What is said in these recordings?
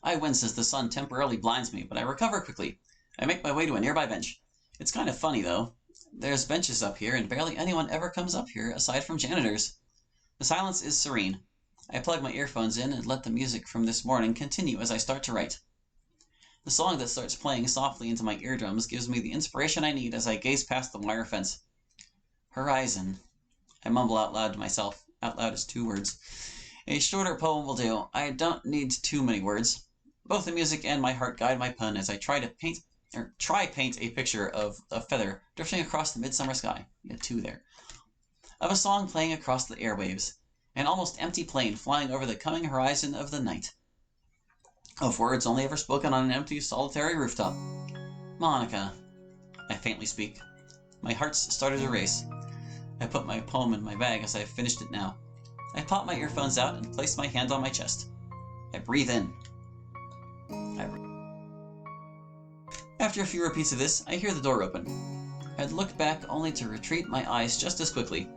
I wince as the sun temporarily blinds me, but I recover quickly. I make my way to a nearby bench. It's kind of funny, though. There's benches up here, and barely anyone ever comes up here aside from janitors. The silence is serene. I plug my earphones in and let the music from this morning continue as I start to write. The song that starts playing softly into my eardrums gives me the inspiration I need as I gaze past the wire fence. Horizon. I mumble out loud to myself. Out loud is 2 words. A shorter poem will do. I don't need too many words. Both the music and my heart guide my pen as I try paint a picture of a feather drifting across the midsummer sky. You got 2 there. Of a song playing across the airwaves. An almost empty plane flying over the coming horizon of the night. Of words only ever spoken on an empty, solitary rooftop. Monica. I faintly speak. My heart's started to race. I put my poem in my bag as I finished it now. I pop my earphones out and place my hand on my chest. I breathe in. After a few repeats of this, I hear the door open. I'd look back only to retreat my eyes just as quickly.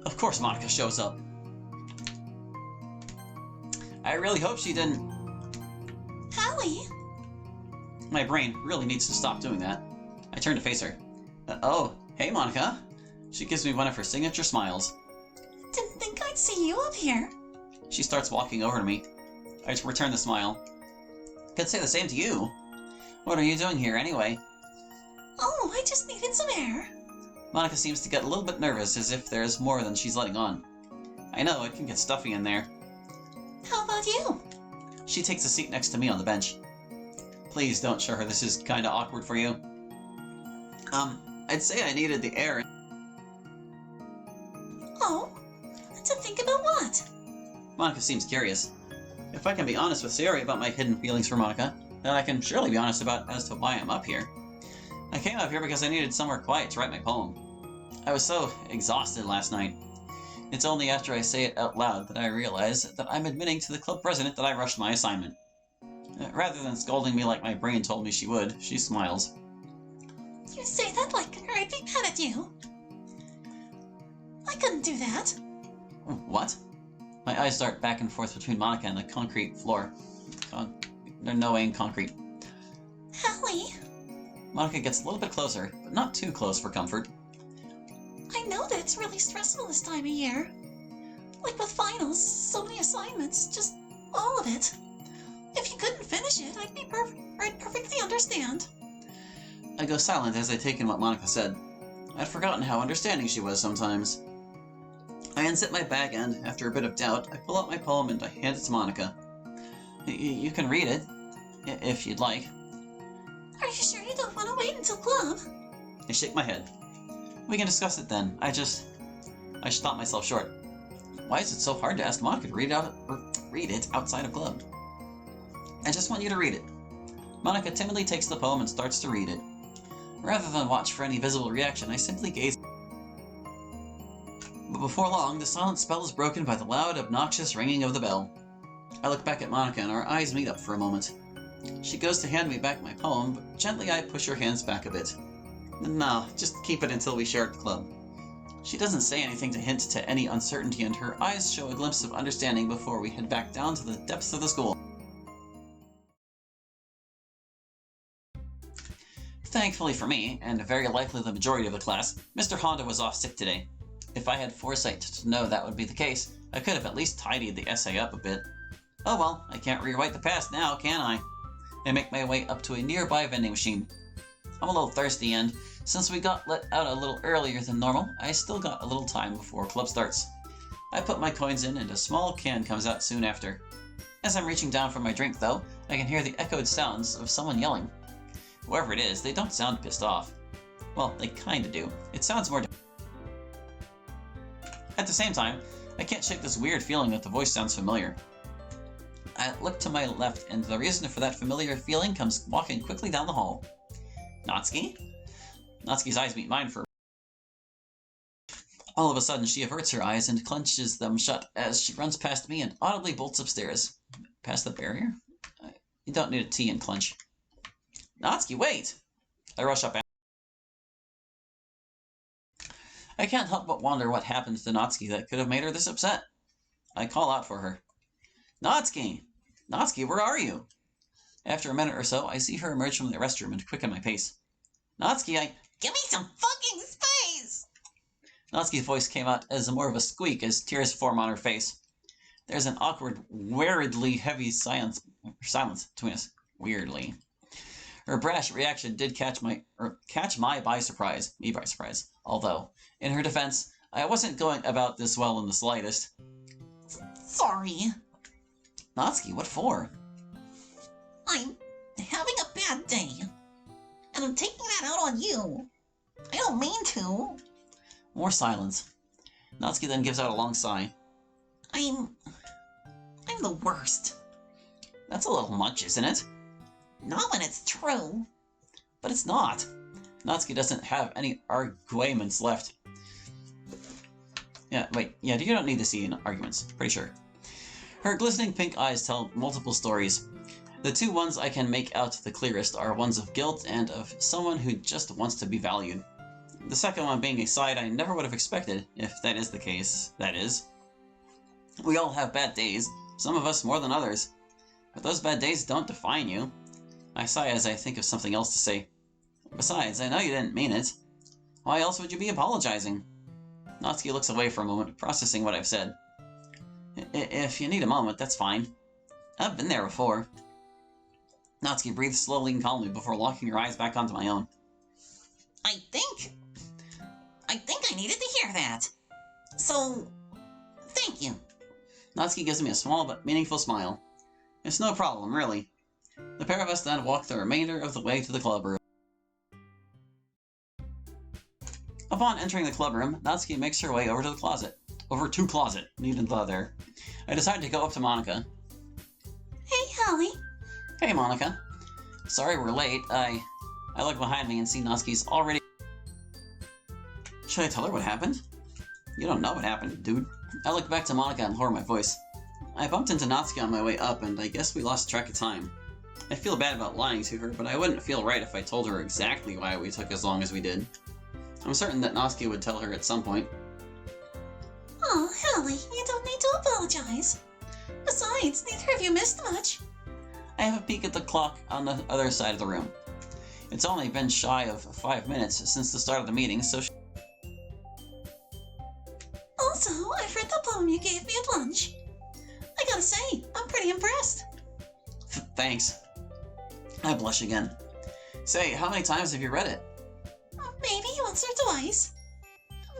Of course Monica shows up. I really hope she didn't... Hallie! My brain really needs to stop doing that. I turn to face her. Oh, hey Monica. She gives me one of her signature smiles. Didn't think I'd see you up here. She starts walking over to me. I just return the smile. Could say the same to you. What are you doing here anyway? Oh, I just needed some air. Monica seems to get a little bit nervous, as if there's more than she's letting on. I know, it can get stuffy in there. How about you? She takes a seat next to me on the bench. Please don't show her this is kinda awkward for you. I'd say I needed the air. Oh? To think about what? Monica seems curious. If I can be honest with Sari about my hidden feelings for Monica, then I can surely be honest as to why I'm up here. I came up here because I needed somewhere quiet to write my poem. I was so exhausted last night. It's only after I say it out loud that I realize that I'm admitting to the club president that I rushed my assignment. Rather than scolding me like my brain told me she would, she smiles. You say that like I'd be mad at you. I couldn't do that. What? My eyes dart back and forth between Monica and the concrete floor. They're knowing concrete. Hallie! Monica gets a little bit closer, but not too close for comfort. I know that it's really stressful this time of year. Like with finals, so many assignments, just all of it. If you couldn't finish it, I'd perfectly understand. I go silent as I take in what Monica said. I'd forgotten how understanding she was sometimes. I unzip my bag and, after a bit of doubt, I pull out my poem and I hand it to Monica. You can read it, if you'd like. Are you sure you don't want to wait until club? I shake my head. We can discuss it then. I stop myself short. Why is it so hard to ask Monica to read it outside of club? I just want you to read it. Monica timidly takes the poem and starts to read it. Rather than watch for any visible reaction, I simply gaze. But before long, the silent spell is broken by the loud, obnoxious ringing of the bell. I look back at Monica and our eyes meet up for a moment. She goes to hand me back my poem, but gently I push her hands back a bit. No, just keep it until we share at the club. She doesn't say anything to hint to any uncertainty, and her eyes show a glimpse of understanding before we head back down to the depths of the school. Thankfully for me, and very likely the majority of the class, Mr. Honda was off sick today. If I had foresight to know that would be the case, I could have at least tidied the essay up a bit. Oh well, I can't rewrite the past now, can I? I make my way up to a nearby vending machine. I'm a little thirsty and, since we got let out a little earlier than normal, I still got a little time before club starts. I put my coins in and a small can comes out soon after. As I'm reaching down for my drink though, I can hear the echoed sounds of someone yelling. Whoever it is, they don't sound pissed off. Well, they kinda do. It sounds more... At the same time, I can't shake this weird feeling that the voice sounds familiar. I look to my left, and the reason for that familiar feeling comes walking quickly down the hall. Natsuki? Natsuki's eyes meet mine for... All of a sudden, she averts her eyes and clenches them shut as she runs past me and audibly bolts upstairs. Past the barrier? You don't need a T and clench. Natsuki, wait! I rush up. I can't help but wonder what happened to Natsuki that could have made her this upset. I call out for her. Natsuki! Natsuki, where are you? After a minute or so, I see her emerge from the restroom and quicken my pace. Natsuki, Give me some fucking space! Natsuki's voice came out as more of a squeak as tears form on her face. There's an awkward, weariedly heavy silence between us. Weirdly. Her brash reaction did catch me by surprise. Although, in her defense, I wasn't going about this well in the slightest. Sorry. Natsuki, what for? I'm having a bad day. And I'm taking that out on you. I don't mean to. More silence. Natsuki then gives out a long sigh. I'm the worst. That's a little much, isn't it? Not when it's true. But it's not. Natsuki doesn't have any arguments left. You don't need to see any arguments. Pretty sure. Her glistening pink eyes tell multiple stories. The two ones I can make out the clearest are ones of guilt and of someone who just wants to be valued. The second one being a side I never would have expected, if that is the case, that is. We all have bad days, some of us more than others. But those bad days don't define you. I sigh as I think of something else to say. Besides, I know you didn't mean it. Why else would you be apologizing? Natsuki looks away for a moment, processing what I've said. If you need a moment, that's fine. I've been there before. Natsuki breathes slowly and calmly before locking her eyes back onto my own. I think I needed to hear that. So, thank you. Natsuki gives me a small but meaningful smile. It's no problem, really. The pair of us then walk the remainder of the way to the clubroom. Upon entering the clubroom, Natsuki makes her way over to the closet. Over to closet. Need the there. I decide to go up to Monika. Hey, Holly. Hey, Monika. Sorry we're late. I look behind me and see Natsuki's already... Should I tell her what happened? You don't know what happened, dude. I look back to Monika and lower my voice. I bumped into Natsuki on my way up, and I guess we lost track of time. I feel bad about lying to her, but I wouldn't feel right if I told her exactly why we took as long as we did. I'm certain that Natsuki would tell her at some point. Oh, Holly, you don't need to apologize. Besides, neither of you missed much. I have a peek at the clock on the other side of the room. It's only been shy of 5 minutes since the start of the meeting, so... Also, I've read the poem you gave me at lunch. I gotta say, I'm pretty impressed. Thanks. I blush again. Say, how many times have you read it? Maybe once or twice.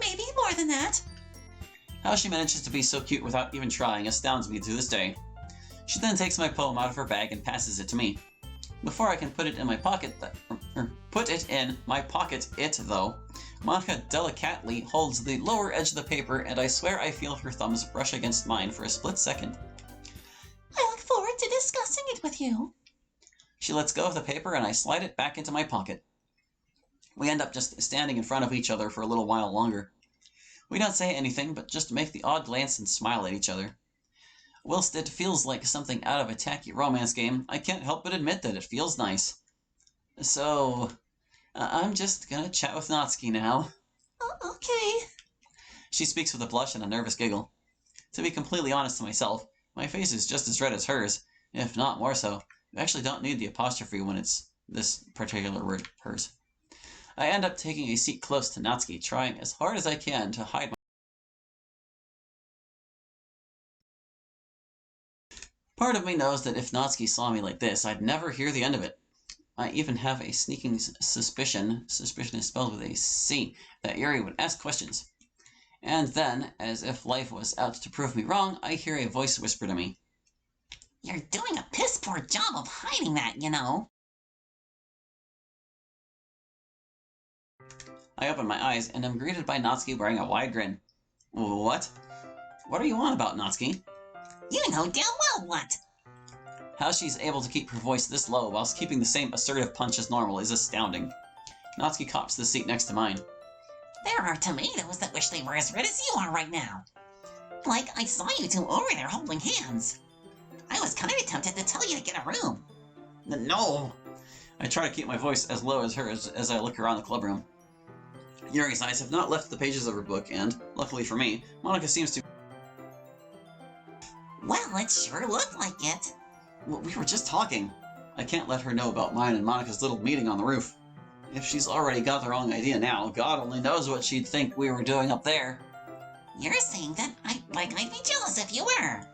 Maybe more than that. How she manages to be so cute without even trying astounds me to this day. She then takes my poem out of her bag and passes it to me. Before I can put it in my pocket, though, Monika delicately holds the lower edge of the paper, and I swear I feel her thumbs brush against mine for a split second. I look forward to discussing it with you. She lets go of the paper, and I slide it back into my pocket. We end up just standing in front of each other for a little while longer. We don't say anything, but just make the odd glance and smile at each other. Whilst it feels like something out of a tacky romance game, I can't help but admit that it feels nice. So, I'm just gonna chat with Natsuki now. Oh, okay. She speaks with a blush and a nervous giggle. To be completely honest to myself, my face is just as red as hers, if not more so. You actually don't need the apostrophe when it's this particular word, hers. I end up taking a seat close to Natsuki, trying as hard as I can to hide my... Part of me knows that if Natsuki saw me like this, I'd never hear the end of it. I even have a sneaking suspicion is spelled with a C, that Yuri would ask questions. And then, as if life was out to prove me wrong, I hear a voice whisper to me. You're doing a piss-poor job of hiding that, you know. I open my eyes and am greeted by Natsuki wearing a wide grin. What? What are you on about, Natsuki? You know damn well what. How she's able to keep her voice this low whilst keeping the same assertive punch as normal is astounding. Natsuki cops the seat next to mine. There are tomatoes that wish they were as red as you are right now. Like, I saw you two over there holding hands. I was kind of tempted to tell you to get a room. No! I try to keep my voice as low as hers as I look around the clubroom. Yuri's eyes have not left the pages of her book, and, luckily for me, Monika seems to... Well, it sure looked like it. We were just talking. I can't let her know about mine and Monica's little meeting on the roof. If she's already got the wrong idea now, God only knows what she'd think we were doing up there. You're saying that I'd be jealous if you were.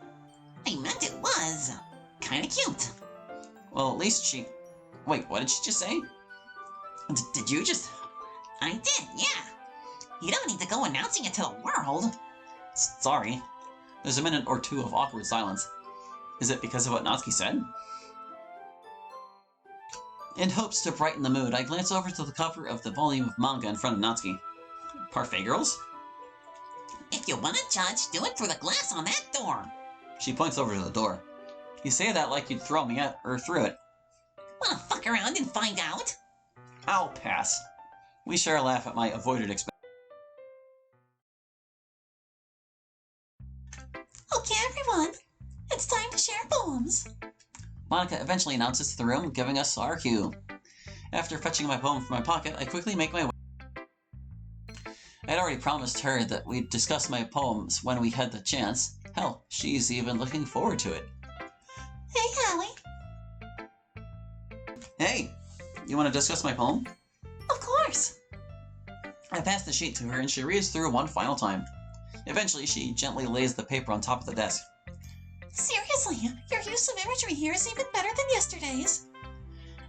I meant it was kinda cute. Well, at least she... Wait, what did she just say? Did you just... I did, yeah. You don't need to go announcing it to the world. Sorry. There's a minute or two of awkward silence. Is it because of what Natsuki said? In hopes to brighten the mood, I glance over to the cover of the volume of manga in front of Natsuki. Parfait Girls? If you want to judge, do it through the glass on that door. She points over to the door. You say that like you'd throw me at or through it. Wanna fuck around and find out? I'll pass. We share a laugh at my avoided expense. Okay, everyone. It's time to share poems. Monica eventually announces to the room, giving us our cue. After fetching my poem from my pocket, I quickly make my way. I had already promised her that we'd discuss my poems when we had the chance. Hell, she's even looking forward to it. Hey, Hallie. Hey, you want to discuss my poem? Of course. I pass the sheet to her and she reads through one final time. Eventually, she gently lays the paper on top of the desk. Seriously, your use of imagery here is even better than yesterday's.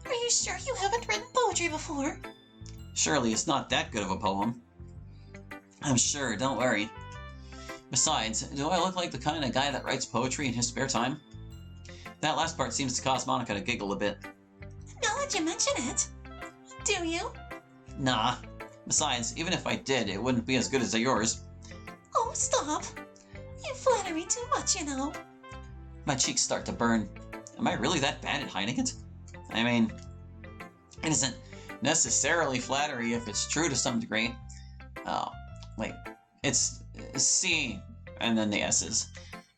Are you sure you haven't written poetry before? Surely it's not that good of a poem. I'm sure, don't worry. Besides, do I look like the kind of guy that writes poetry in his spare time? That last part seems to cause Monica to giggle a bit. Now that you mention it. Do you? Nah. Besides, even if I did, it wouldn't be as good as yours. Oh, stop. You flatter me too much, you know. My cheeks start to burn. Am I really that bad at hiding it? I mean, it isn't necessarily flattery if it's true to some degree. Oh, wait. It's C and then the S's.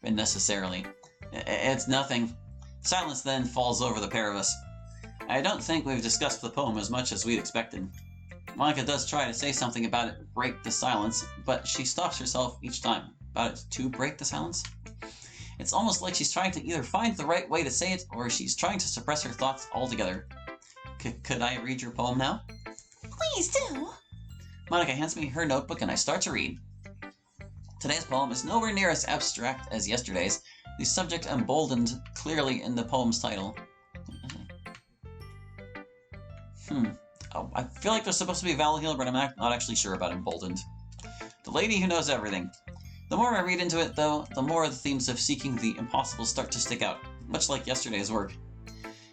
And necessarily. It's nothing. Silence then falls over the pair of us. I don't think we've discussed the poem as much as we'd expected. Monica does try to say something about it, break the silence, but she stops herself each time. About it to break the silence? It's almost like she's trying to either find the right way to say it, or she's trying to suppress her thoughts altogether. Could I read your poem now? Please do. Monica hands me her notebook and I start to read. Today's poem is nowhere near as abstract as yesterday's, the subject emboldened clearly in the poem's title. Oh, I feel like there's supposed to be a vowel here, but I'm not actually sure about emboldened. The lady who knows everything. The more I read into it, though, the more the themes of seeking the impossible start to stick out, much like yesterday's work.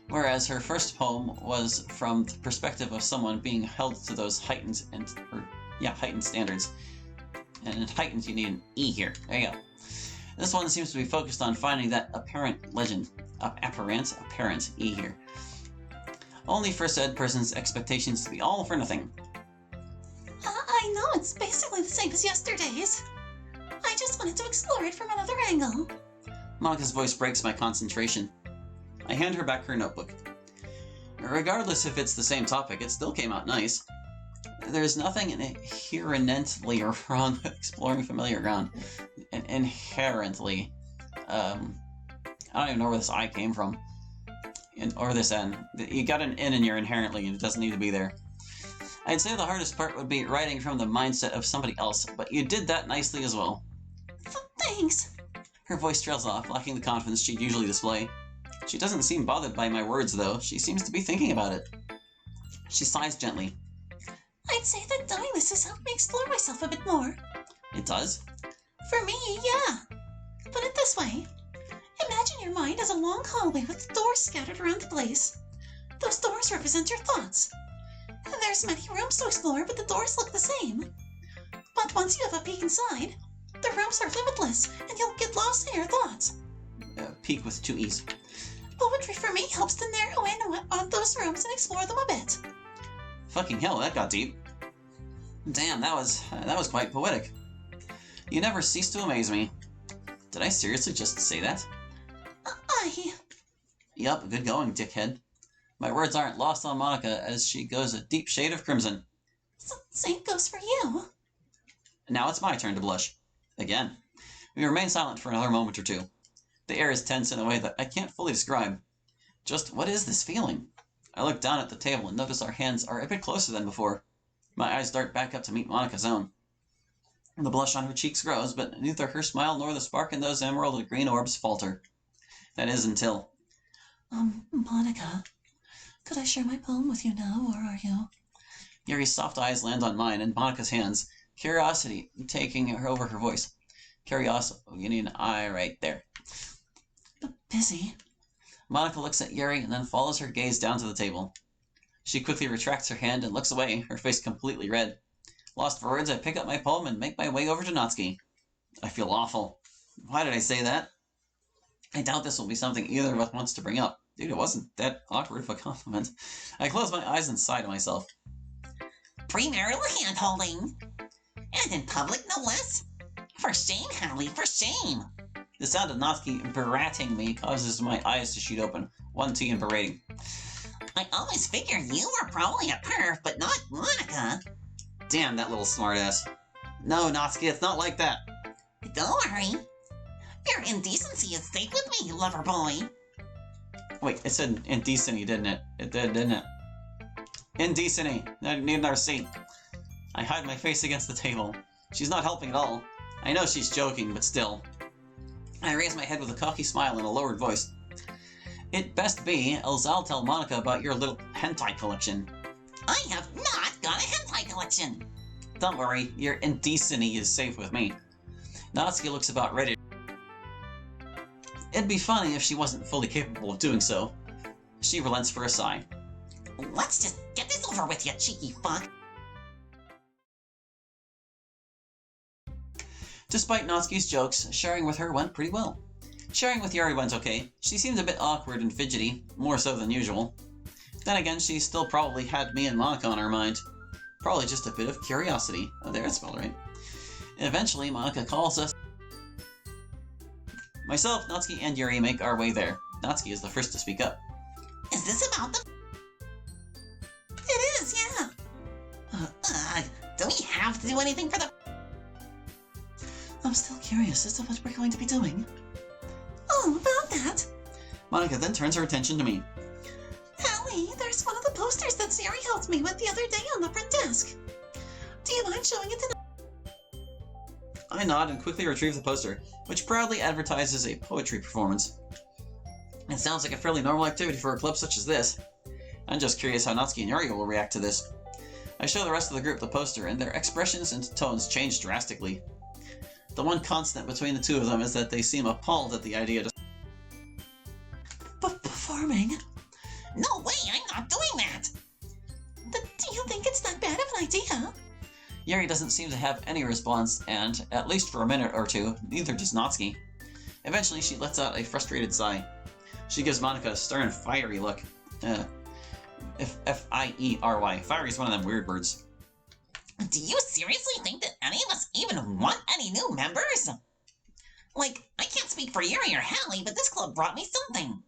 Whereas her first poem was from the perspective of someone being held to those heightened standards. And in heightened, you need an E here. There you go. This one seems to be focused on finding that apparent legend. Apparent E here. Only for said person's expectations to be all for nothing. I know it's basically the same as yesterday's. I just wanted to explore it from another angle. Monica's voice breaks my concentration. I hand her back her notebook. Regardless if it's the same topic, it still came out nice. There's nothing inherently wrong with exploring familiar ground. Inherently. I don't even know where this I came from. Or this N. You got an N in your inherently, and it doesn't need to be there. I'd say the hardest part would be writing from the mindset of somebody else, but you did that nicely as well. Thanks. Her voice trails off, lacking the confidence she'd usually display. She doesn't seem bothered by my words, though. She seems to be thinking about it. She sighs gently. I'd say that doing this has helped me explore myself a bit more. It does? For me, yeah. Put it this way. Imagine your mind as a long hallway with doors scattered around the place. Those doors represent your thoughts. There's many rooms to explore, but the doors look the same. But once you have a peek inside, the rooms are limitless, and you'll get lost in your thoughts. Peek with 2 E's. Poetry for me helps to narrow in on those rooms and explore them a bit. Fucking hell, that got deep. Damn, that was quite poetic. You never cease to amaze me. Did I seriously just say that? Yup, good going, dickhead. My words aren't lost on Monica as she goes a deep shade of crimson. Same goes for you. Now it's my turn to blush. Again. We remain silent for another moment or two. The air is tense in a way that I can't fully describe. Just what is this feeling? I look down at the table and notice our hands are a bit closer than before. My eyes dart back up to meet Monica's own. The blush on her cheeks grows, but neither her smile nor the spark in those emerald green orbs falter. That is until... Monica, could I share my poem with you now, or are you... Yuri's soft eyes land on mine and Monica's hands, curiosity taking her over her voice. Curiosity, you need an I right there. Busy. Monica looks at Yuri and then follows her gaze down to the table. She quickly retracts her hand and looks away, her face completely red. Lost for words, I pick up my poem and make my way over to Natsuki. I feel awful. Why did I say that? I doubt this will be something either of us wants to bring up. Dude, it wasn't that awkward of a compliment. I close my eyes and sigh to myself. Premarital hand-holding. And in public, no less. For shame, Hallie, for shame. The sound of Natsuki berating me causes my eyes to shoot open. 1T in berating. I always figured you were probably a perv, but not Monica. Damn, that little smartass. No, Natsuki, it's not like that. Don't worry. Your indecency is safe with me, lover boy. Wait, it said indecency, didn't it? It did, didn't it? Indecency. I need another seat. I hide my face against the table. She's not helping at all. I know she's joking, but still. I raise my head with a cocky smile and a lowered voice. It best be, else I'll tell Monica about your little hentai collection. I have not got a hentai collection. Don't worry, your indecency is safe with me. Natsuki looks about ready. It'd be funny if she wasn't fully capable of doing so. She relents for a sigh. Let's just get this over with, you cheeky fuck. Despite Natsuki's jokes, sharing with her went pretty well. Sharing with Yuri went okay. She seemed a bit awkward and fidgety, more so than usual. Then again, she still probably had me and Monica on her mind. Probably just a bit of curiosity. Oh, there, it's spelled right. Eventually, Monica calls us. Myself, Natsuki, and Yuri make our way there. Natsuki is the first to speak up. Is this about the... It is, yeah. Do we have to do anything for the... I'm still curious as to what we're going to be doing. Oh, about that. Monica then turns her attention to me. Hallie, there's one of the posters that Siri helped me with the other day on the front desk. Do you mind showing it to the... I nod and quickly retrieve the poster, which proudly advertises a poetry performance. It sounds like a fairly normal activity for a club such as this. I'm just curious how Natsuki and Yuri will react to this. I show the rest of the group the poster, and their expressions and tones change drastically. The one constant between the two of them is that they seem appalled at the idea of performing. No way, I'm not doing that! Do you think it's that bad of an idea? Yuri doesn't seem to have any response, and, at least for a minute or two, neither does Natsuki. Eventually, she lets out a frustrated sigh. She gives Monica a stern, fiery look. F-I-E-R-Y. Fiery is one of them weird words. Do you seriously think that any of us even want any new members? Like, I can't speak for Yuri or Hallie, but this club brought me something.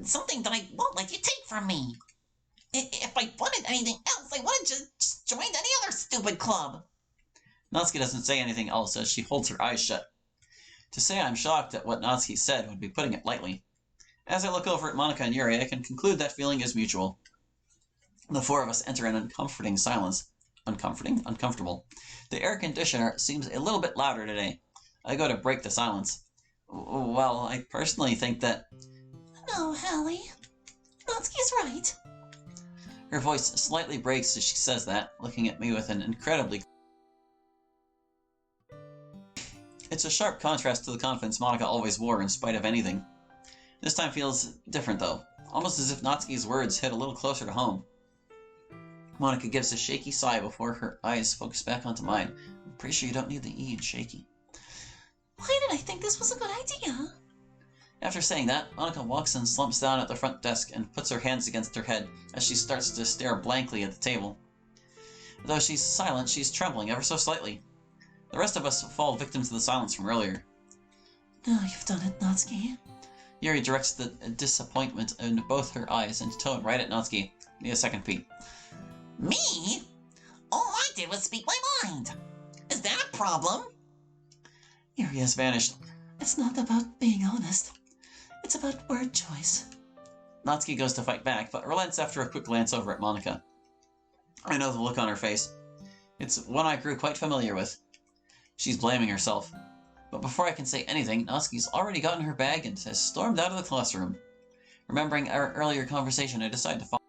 Something that I won't let you take from me. If I wanted anything else, I would have just joined any other stupid club. Natsuki doesn't say anything else as she holds her eyes shut. To say I'm shocked at what Natsuki said would be putting it lightly. As I look over at Monica and Yuri, I can conclude that feeling is mutual. The four of us enter an uncomforting silence. Uncomforting? Uncomfortable. The air conditioner seems a little bit louder today. I go to break the silence. Well, I personally think that... No, Hallie. Natsuki's right. Her voice slightly breaks as she says that, looking at me with an incredibly... It's a sharp contrast to the confidence Monica always wore in spite of anything. This time feels different, though. Almost as if Natsuki's words hit a little closer to home. Monica gives a shaky sigh before her eyes focus back onto mine. I'm pretty sure you don't need the E in shaky. Why did I think this was a good idea? After saying that, Monica walks and slumps down at the front desk and puts her hands against her head as she starts to stare blankly at the table. Though she's silent, she's trembling ever so slightly. The rest of us fall victim to the silence from earlier. Now you've done it, Natsuki. Yuri directs the disappointment in both her eyes and tone right at Natsuki. Need a second peek. Me? All I did was speak my mind. Is that a problem? Yuri has vanished. It's not about being honest. It's about word choice. Natsuki goes to fight back, but relents after a quick glance over at Monika. I know the look on her face. It's one I grew quite familiar with. She's blaming herself. But before I can say anything, Natsuki's already gotten her bag and has stormed out of the classroom. Remembering our earlier conversation, I decide to follow